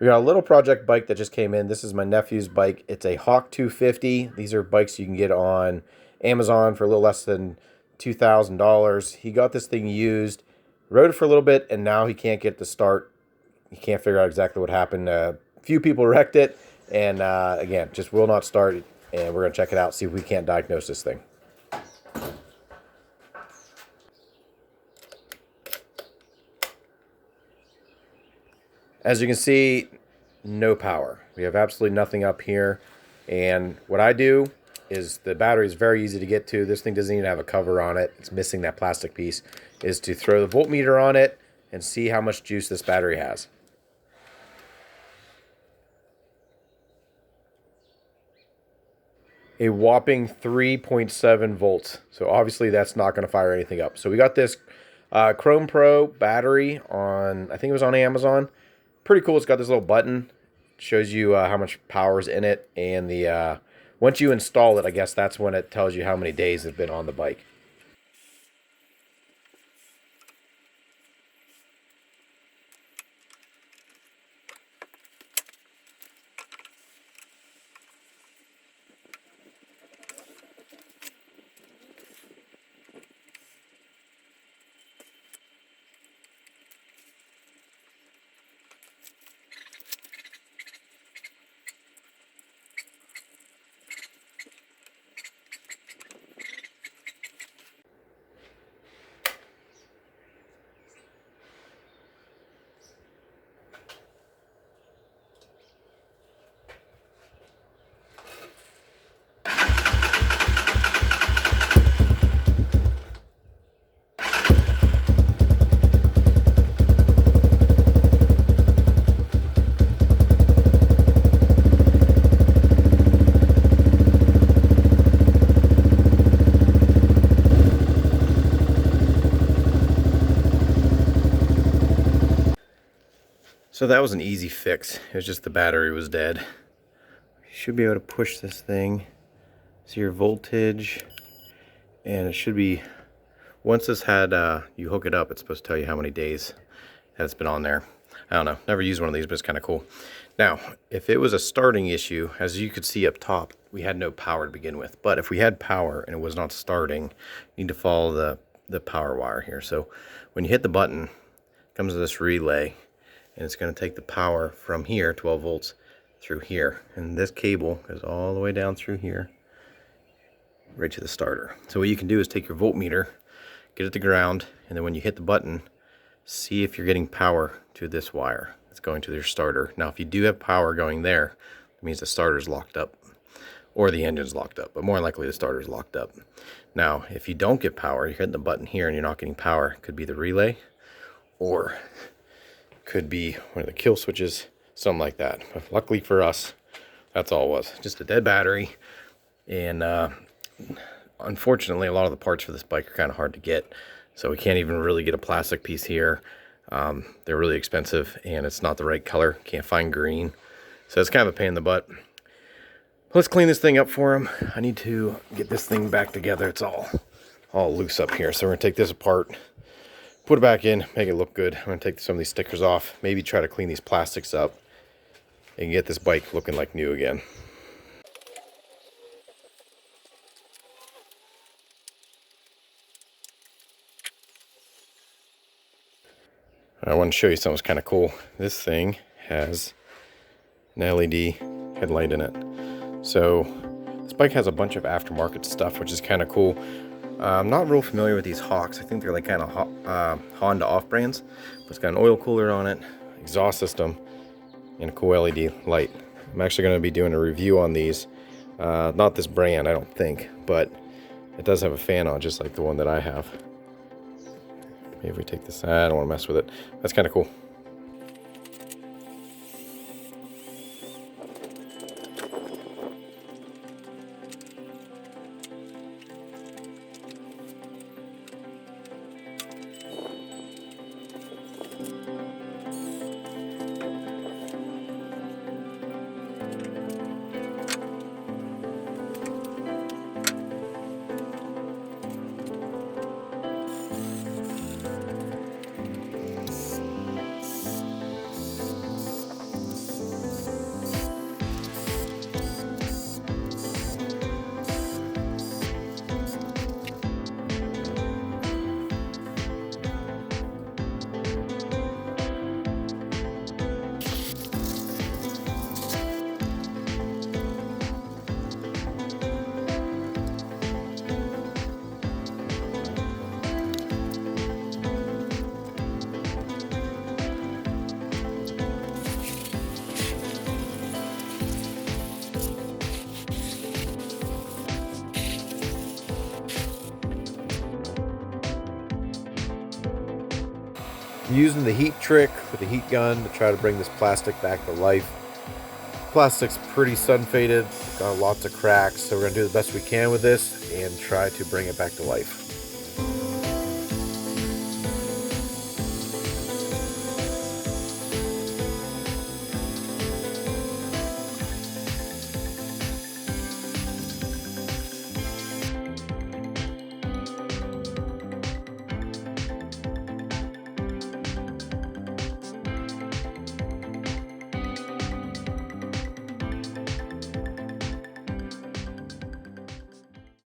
We got a little project bike that just came in. This is my nephew's bike. It's a Hawk 250. These are bikes you can get on Amazon for a little less than $2,000. He got this thing used, rode it for a little bit, and now he can't get it to start. He can't figure out exactly what happened. A few people wrecked it, and again, just will not start. And we're going to check it out, see if we can't diagnose this thing. As you can see, no power. We have absolutely nothing up here. And what I do is, the battery is very easy to get to. This thing doesn't even have a cover on it. It's missing that plastic piece. Is to throw the voltmeter on it and see how much juice this battery has. A whopping 3.7 volts. So obviously that's not going to fire anything up. So we got this Chrome Pro battery on, I think it was on Amazon. Pretty cool. It's got this little button. It shows you how much power is in it. And the once you install it, I guess that's when it tells you how many days it's been on the bike. So that was an easy fix. It was just the battery was dead. You should be able to push this thing, see your voltage, and it should be, once this had, you hook it up, it's supposed to tell you how many days that it's been on there. I don't know, never used one of these, but it's kind of cool. Now, if it was a starting issue, as you could see up top, we had no power to begin with. But if we had power and it was not starting, you need to follow the power wire here. So when you hit the button, it comes to this relay, and it's going to take the power from here, 12 volts, through here. And this cable goes all the way down through here, right to the starter. So what you can do is take your voltmeter, get it to ground, and then when you hit the button, see if you're getting power to this wire. It's going to your starter. Now, if you do have power going there, it means the starter's locked up, or the engine's locked up, but more likely the starter's locked up. Now, if you don't get power, you're hitting the button here and you're not getting power, it could be the relay, or could be one of the kill switches, something like that. But luckily for us, that's all it was. Just a dead battery. And unfortunately, a lot of the parts for this bike are kind of hard to get. So we can't even really get a plastic piece here. They're really expensive and it's not the right color. Can't find green. So it's kind of a pain in the butt. Let's clean this thing up for him. I need to get this thing back together. It's all loose up here. So we're gonna take this apart, put it back in, make it look good. I'm going to take some of these stickers off, maybe try to clean these plastics up, and get this bike looking like new again. I want to show you something kind of cool. This thing has an LED headlight in it. So this bike has a bunch of aftermarket stuff, which is kind of cool. I'm not real familiar with these Hawks. I think they're like kind of Honda off-brands. But it's got an oil cooler on it, exhaust system, and a cool LED light. I'm actually going to be doing a review on these. Not this brand, I don't think, but it does have a fan on, just like the one that I have. Maybe if we take this, I don't want to mess with it. That's kind of cool. I'm using the heat trick with the heat gun to try to bring this plastic back to life. Plastic's pretty sun faded, got lots of cracks, so we're gonna do the best we can with this and try to bring it back to life.